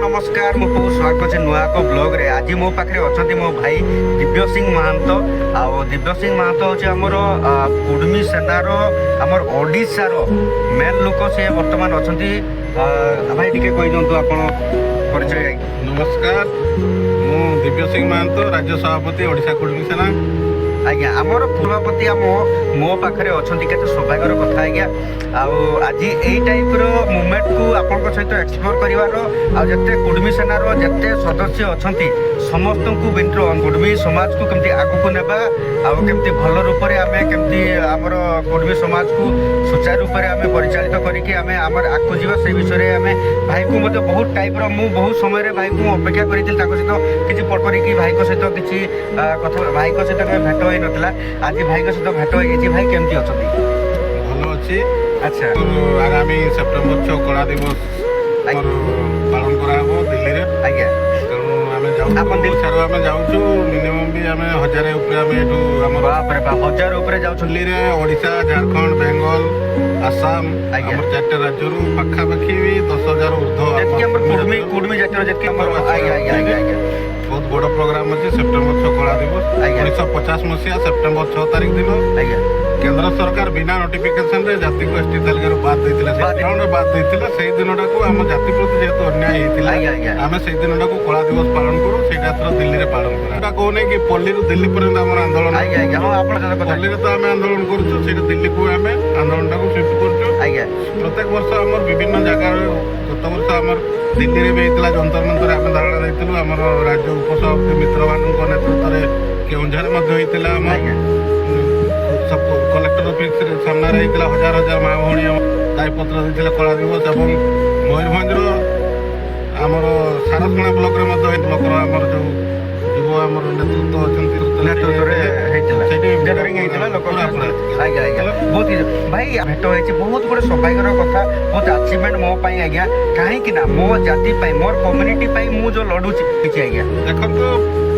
नमस्कार मुझे स्वागत है नुआ को ब्लॉग रे। आज मो पाखे अच्छा मो भाई दिव्य सिंह महांतो। दिव्य सिंह महांतो हूँ आमर कुर्मी सेनार आमर ओडिशार मेन लोक से बर्तमान अच्छा भाई टी कही दिखाँ आप परिचय। नमस्कार मु दिव्य सिंह महांतो राज्य सभापति ओडिशा कुर्मी सेना। आज्ञा आमर सभापति मो पाखे अच्छा के सौभाग्यर कथा आज्ञा आज यही टाइप मुवमेंट को आपण सहित एक्सप्लोर कर जिते कुर्मी सेनार जिते सदस्य अच्छा समस्त को कुर्मी समाज को कमी आगू नेबा आमती भल रूप से आम कमी आमर कुर्मी समाज को सुचारू रूप से आम परिचालित करके आगू जा से विषय आम भाई को मत बहुत टाइप बहुत समय भाई को अपेक्षा करी सहित किसी पटरी भाई सहित किसी कथा भाई सहित भेट हो नाला आज भाई सहित भेट हो भाई केमती अच्छा भल अच्छी। अच्छा आगामी सेप्टेम्बर 6 कला दिवस पालन कराहब दिल्ली रे। आज्ञा तेणु आम जाऊँ जाऊँ मिनिमम भी आम 1000 हजार उपरे जाऊँ दिल्ली रे ओडिशा झारखंड बेंगल आसाम आम 4 राज्य पाखापाखि भी 10,000 ऊर्ध्व कुर्मी जातिर बहुत बड़ प्रोग्राम अच्छे सेप्टेम्बर 6 कला दिवस 1950 मसीहा सेप्टेम्बर 6 तारीख दिन केंद्र सरकार बिना नोटिफिकेशन रे जाति को एसटी तालिका बाद देते से दिनटा को आम जाति प्रति जेहेतु अन्याय होता आम से दिनटा को कला दिवस पालन करूँ से दिल्ली में पालन करा कहूने कि पल्ली दिल्ली पर्यंत आम आंदोलन पल्ली तो आम आंदोलन करूँ दिल्ली को आम आंदोलन को स्विफ्ट कर प्रत्येक वर्ष आम विभिन्न जगार गत वर्ष आम दिल्ली में भी होता जंतर मंतर आम धारणा देती आम राज्य उपसभापति मित्र मान नेतृत्व में केउंझर कलेक्टर ऑफिस सामने होता 1000 माँ भाई दायपत्र देते कला दिवस और मयूरभंज आमर सारसणा ब्लॉक ब्लॉक आमर जो युव आमर नेतृत्व बहुत भाई भेट हो बहुत गोटे सौभाग्यर कथा बहुत अचिवमेंट मो आज्ञा कहीं मो जाति मोर कम्युनिटी मु जो लड़ुची आज्ञा देखो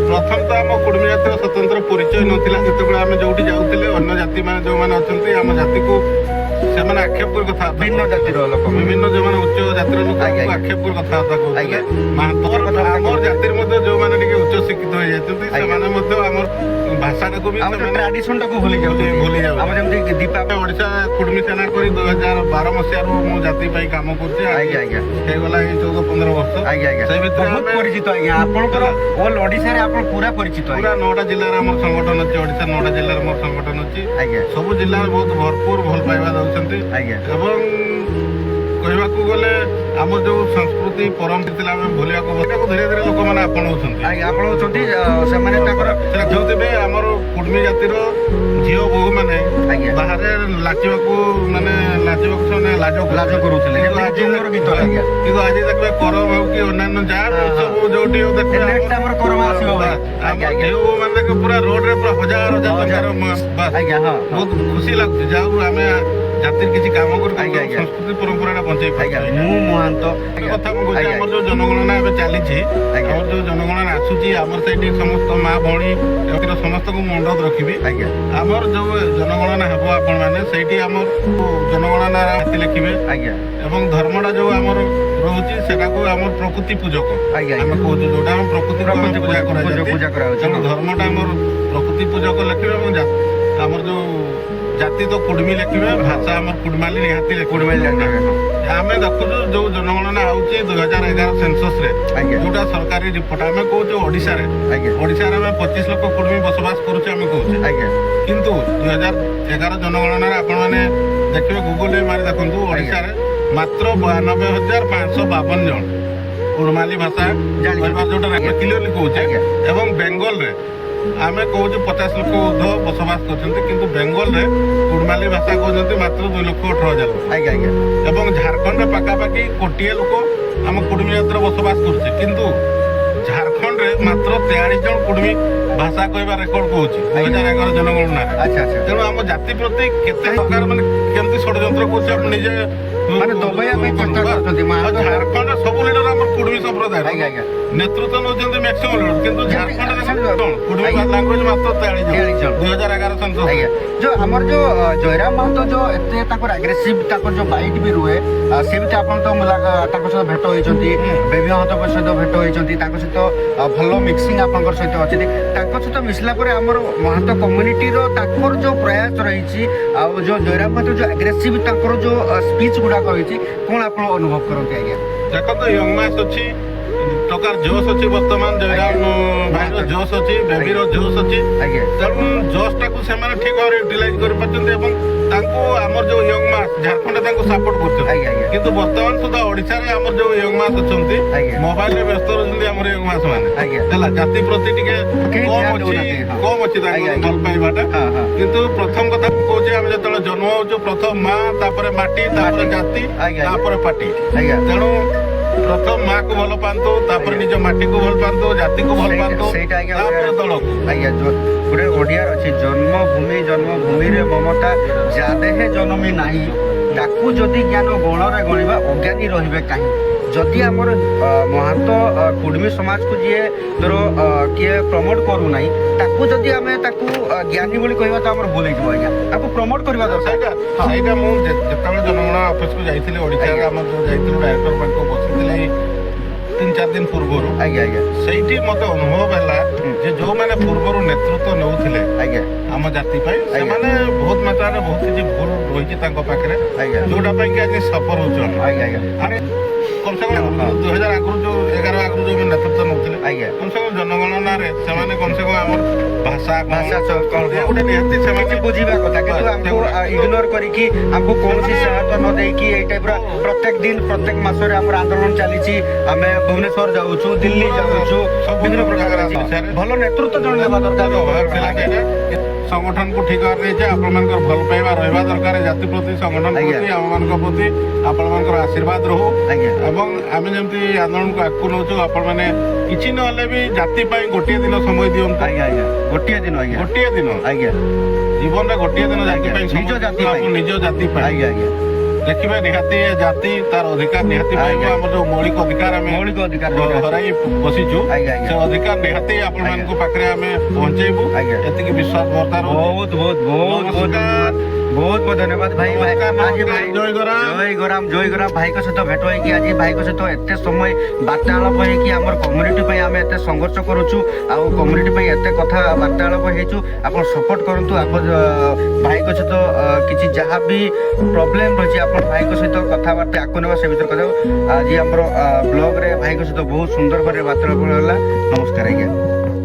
प्रथम तो आम कुर्मी जाति स्वतंत्र परिचय नाला जिते आम जो जाऊे अन्य जाति मैंने जो मैंने अच्छा आम जाति को से आक्षेप कर कथा भिन्न जातिर लोक विभिन्न जो उच्च जातिर लोक आक्षेप कर कथबार्ता कहते आमर जातिर जो मैंने उच्च शिक्षित हो जाती आमर भाषा को भी ट्रेडिशन टाक भूली जाऊँ दीपा ओडिशा कुर्मी सेना कर 2012 मसीह मु जाति काम करगला 14-15 वर्ष से बहुत परिचित आज्ञा आपंकर ऑल ओडिशा रे पूरा परिचित पूरा 9टा जिले में संगठन अच्छे ओडिशा 9टा जिले में संगठन अच्छी सब जिले में बहुत भरपूर भल पाइबा दौरान कहवा गले आम जो संस्कृति परंपरा भूलिया धीरे धीरे लोक मैंने आपणाऊँ जो आमर कुर्मी जातिर झील बोहू मैंने बाहर लाचवाक मानने लाज करुले कि आज देखिए करम हो कि अन्य जहाँ सब जो मैंने पूरा रोड रे पूरा हजार बहुत खुशी लगुच जाऊ आम जातिर किसी काम कर संस्कृति परंपरा बचे कथा मुझे जो जनगणना चली जो जनगणना आसूची आमर से समस्त माँ भौणी समस्त को मंडप रखी आमर जो जनगणना हे आपण मैंने से आमर जनगणना लिखे और धर्मटा जो आमर रोचे से प्रकृति पूजक आम कहूँ जोटा प्रकृति पूजा धर्मटा आमर प्रकृति पूजक लिखे आमर जो जाति तो कुर्मी लिखे भाषा आम कुर्माली निहाती कुर्माली आम देखु जो जनगणना आउची 2011 सेंसस रे जोटा सरकारी रिपोर्ट आम कहूँ ओडिशा रे 25 लाख कुर्मी बसवास करुचे आम कहूँ किंतु 2011 जनगणना आपण मैंने देखिए गूगल मारी देखु ओडिशा रे मात्र 92,552 जन कुर्माली भाषा जोटा क्लियरली कहूँ और बेंगल रे आम कहूँ 50 लाख ऊर्ध बसवास कर बेंगल रे कुर्माली भाषा कहते मात्र 2,18,000 और झारखंड पाखापाखि 1 कोटी लोक आम कुर्मी जातिर बसवास कर झारखंड रे मात्र 43 जन कुर्मी भाषा कहवा रेकर्ड कहूँ 2011 जनगणना तेणु आम जाति प्रति केते सरकार मैंने केमती षड्यंत्र कर निजे ମାନେ ଦବାଇବା ପାଇଁ ଚେଷ୍ଟା କରୁଛନ୍ତି ଝାଡଖଣ୍ଡରେ ସବୁ ଲିଡର ଆମର କୁଡମି ସମ୍ପ୍ରଦାୟ ଆଜ୍ଞା ଆଜ୍ଞା ନେତୃତ୍ୱ ନେଉଛନ୍ତି ମ୍ୟାକ୍ସିମମ୍ ଲିଡର, କିନ୍ତୁ ଝାଡଖଣ୍ଡରେ କୁଡମି ଲାଙ୍ଗୁଏଜ ମାତ୍ର 43 ଜଣ 2011 ସେନ୍ସସ୍। ଆଜ୍ଞା ଯୋଉ ଆମର ଯୋଉ ଜୟରାମ ମହାନ୍ତ ଯୋଉ ଏତେ ତାଙ୍କର ଆଗ୍ରେସିଭ ତାଙ୍କର ଯୋଉ ବାଇଟ୍ ବି ରୁହେ ସେମିତି ଆପଣ ତ ତାଙ୍କ ସହିତ ଭେଟ ହୋଇଛନ୍ତି, ବେବୀ ମହାନ୍ତଙ୍କ ସହିତ ଭେଟ ହୋଇଛନ୍ତି, ତାଙ୍କ ସହିତ ଭଲ ମିକ୍ସିଂ ଆପଣଙ୍କର ସହିତ ଅଛନ୍ତି। ତାଙ୍କ ସହିତ ମିଶିଲା ପରେ ଆମର ମହାନ୍ତ କମ୍ୟୁନିଟିର ତାଙ୍କର ଯୋଉ ପ୍ରୟାସ ରହିଛି ଆଉ ଯୋଉ ଜୟରାମ ମହାନ୍ତ ଯୋଉ ଆଗ୍ରେସିଭ ତାଙ୍କର ଯୋଉ ସ୍ପିଚ୍ ଗୁଡାକ ରହିଛି କଣ ଆପଣ ଅନୁଭବ କରନ୍ତି ଆଜ୍ଞା? ଦେଖନ୍ତୁ ୟଙ୍ଗ ମାସ୍ ଅଛି, ଟକାର ଜୋସ୍ ଅଛି, ବର୍ତ୍ତମାନ ଜୟରାମ ଭାଇର ଜୋସ୍ ଅଛି, ବେବିର ଜୋସ୍ ଅଛି, ଆଜ୍ଞା ତେଣୁ ଜୋସ୍ଟାକୁ ସେମାନେ ଠିକ୍ ଭାବରେ ୟୁଟିଲାଇଜ୍ କରିପାରୁଛନ୍ତି ଏବଂ ତାଙ୍କୁ ଆମର ଯୋଉ ୟଙ୍ଗ ମାସ୍ ଝାଡ଼ଖଣ୍ଡରେ ତାଙ୍କୁ ସପୋର୍ଟ କରୁଛନ୍ତି। ଆଜ୍ଞା ଆଜ୍ଞା କିନ୍ତୁ ବର୍ତ୍ତମାନ ସୁଦ୍ଧା ଓଡ଼ିଶାରେ ଆମର ଯୋଉ ୟଙ୍ଗ ମାସ୍ ଅଛନ୍ତି ଆଜ୍ଞା ମୋବାଇଲରେ ବ୍ୟସ୍ତ ରହୁଛନ୍ତି ଆମର ୟଙ୍ଗ ମାସ୍ ମାନେ ଆଜ୍ଞା ହେଲା, ଜାତି ପ୍ରତି ଟିକେ କମ୍ ଅଛି ତାଙ୍କର ଭଲ ପାଇବାଟା। କିନ୍ତୁ ପ୍ରଥମ କଥା ମୁଁ କହୁଛି, ଆମେ ଯେତେବେଳେ ଜନ୍ମ ହଉଛୁ ପ୍ରଥମ ମା, ତାପରେ ମାଟି, ତାପରେ ଜାତି, ତାପରେ ପାର୍ଟି। ଆଜ୍ଞା ତେଣୁ ପ୍ରଥମ ମା କୁ ଭଲ ପାଆନ୍ତୁ, ତାପରେ ନିଜ ମାଟିକୁ ଭଲ ପାଆନ୍ତୁ, ଜାତିକୁ ଭଲ ପାଆନ୍ତୁ, ସେଇଟା ଆଜ୍ଞା ତାପରେ ଦଳକୁ। ଆଜ୍ଞା ଗୋଟେ ଓଡ଼ିଆର ଅଛି ଜନ୍ମଭୂମିରେ ମମତା ଯାଦେହେ ଜନମି ନାହିଁ, ତାକୁ ଯଦି ଜ୍ଞାନ ଗଣରେ ଗଣିବା ଅଜ୍ଞାନୀ ରହିବେ କାହିଁ। ଯଦି ଆମର ମହାନ୍ତ କୁଡମୀ ସମାଜକୁ ଯିଏ ଧର କିଏ ପ୍ରମୋଟ କରୁନାହିଁ, ତାକୁ ଯଦି ଆମେ ତାକୁ ଜ୍ଞାନୀ ବୋଲି କହିବା ତ ଆମର ଭୁଲ ହେଇଯିବ ଆଜ୍ଞା। ତାକୁ ପ୍ରମୋଟ କରିବା ଦରକାର। ସେଇଟା ମୁଁ ଯେତେବେଳେ ଜନଗଣନା ଅଫିସକୁ ଯାଇଥିଲି ଓଡ଼ିଶାରେ, ଆମର ଯୋଉ ଯାଇଥିଲୁ ଡାଇରେକ୍ଟର ପାଖକୁ ବସିଥିଲେ 3-4 ଦିନ ପୂର୍ବରୁ, ଆଜ୍ଞା ଆଜ୍ଞା ସେଇଠି ମତେ ଅନୁଭବ ହେଲା ଯେ ଯୋଉମାନେ ପୂର୍ବରୁ ନେତୃତ୍ୱ ନେଉଥିଲେ ଆଜ୍ଞା ଆମ ଜାତି ପାଇଁ, ସେମାନେ ବହୁତ ମାତ୍ରାରେ ବହୁତ କିଛି ଭୁଲ ରହିଛି ତାଙ୍କ ପାଖରେ, ଆଜ୍ଞା ଯୋଉଟା ପାଇଁ କି ଆଜି ସଫର ହଉଛୁ ଆମେ। ଆଜ୍ଞା ଆଜ୍ଞା ଆମେ କମ୍ ସେ କମ୍ 2000 ଆଗରୁ ଯୋଉ 11 ଆଗରୁ ଯୋଉ ନେତୃତ୍ୱ ନେଉଥିଲେ, ଆଜ୍ଞା କମ୍ ସେ କମ୍ ଜନଗଣନାରେ ସେମାନେ କମ୍ ସେ କମ୍ ଆମର ଭାଷା ଗୋଟେ ନିହାତି କିଛି ସେମାନେ ବୁଝିବା କଥା, କିନ୍ତୁ ଆମକୁ ଇଗ୍ନୋର କରିକି ଆମକୁ କୌଣସି ସହାୟତା ନ ଦେଇକି ଏଇ ଟାଇପର ପ୍ରତ୍ୟେକ ଦିନ ପ୍ରତ୍ୟେକ ମାସରେ ଆମର ଆନ୍ଦୋଳନ ଚାଲିଛି। ଆମେ ଭୁବନେଶ୍ୱର ଯାଉଛୁ, ଦିଲ୍ଲୀ ଯାଉଛୁ, ବିଭିନ୍ନ ପ୍ରକାର ଭଲ ନେତୃତ୍ୱ ଜଣେ ଦେବା ଦରକାର। ସଂଗଠନକୁ ଠିକ ଭାବରେ ଦେଇছে, ଆପଣମାନଙ୍କର ଭଲ ପାଇବା ରହିବା ଦରକାର ଜାତି ପ୍ରତି, ସଂଗଠନ ପ୍ରତି, ଆମମାନଙ୍କ ପ୍ରତି ଆପଣମାନଙ୍କର ଆଶୀର୍ବାଦ ରହୁ। ଏବଂ ଆମେ ଯେମିତି ଆନ୍ଦୋଳନକୁ ଆଗକୁ ନେଉଛୁ, ଆପଣମାନେ କିଛି ନହେଲେ ବି ଜାତି ପାଇଁ ଗୋଟିଏ ଦିନ ସମୟ ଦିଅନ୍ତୁ। ଆଜ୍ଞା ଆଜ୍ଞା ଗୋଟିଏ ଦିନ ଆଜ୍ଞା ଜୀବନରେ ଗୋଟିଏ ଦିନ ଜାତି ପାଇଁ, ନିଜ ଜାତି ପାଇଁ ଆଜ୍ଞା ଆଜ୍ଞା ଦେଖିବେ ନିହାତି ଏ ଜାତି ତାର ଅଧିକାର ନିହାତି ପାଇବ। ଆମର ଯୋଉ ମୌଳିକ ଅଧିକାର ଆମେ ହରାଇ ବସିଛୁ, ସେ ଅଧିକାର ନିହାତି ଆପଣମାନଙ୍କ ପାଖରେ ଆମେ ପହଞ୍ଚେଇବୁ, ଏତିକି ବିଶ୍ୱାସ ବର୍ତ୍ତା ରହୁଛି। ବହୁତ ବହୁତ ଧନ୍ୟବାଦ ଭାଇ। ଜୟ ଗରାମ ଭାଇଙ୍କ ସହିତ ଭେଟ ହେଇକି ଆଜି ଭାଇଙ୍କ ସହିତ ଏତେ ସମୟ ବାର୍ତ୍ତାଳାପ ହେଇକି ଆମର କମ୍ୟୁନିଟି ପାଇଁ ଆମେ ଏତେ ସଂଘର୍ଷ କରୁଛୁ, ଆଉ କମ୍ୟୁନିଟି ପାଇଁ ଏତେ କଥା ବାର୍ତ୍ତାଳାପ ହେଇଛୁ। ଆପଣ ସପୋର୍ଟ କରନ୍ତୁ, ଆପଣ ଭାଇଙ୍କ ସହିତ କିଛି ଯାହା ବି ପ୍ରୋବ୍ଲେମ୍ ରହିଛି ଆପଣ ଭାଇଙ୍କ ସହିତ କଥାବାର୍ତ୍ତା ଆଗକୁ ନେବା, ସେ ବିଷୟରେ କଥା ଆଜି ଆମର ବ୍ଲଗରେ ଭାଇଙ୍କ ସହିତ ବହୁତ ସୁନ୍ଦର ଭାବରେ ବାର୍ତ୍ତାଳାପ ହେଲା। ନମସ୍କାର ଆଜ୍ଞା।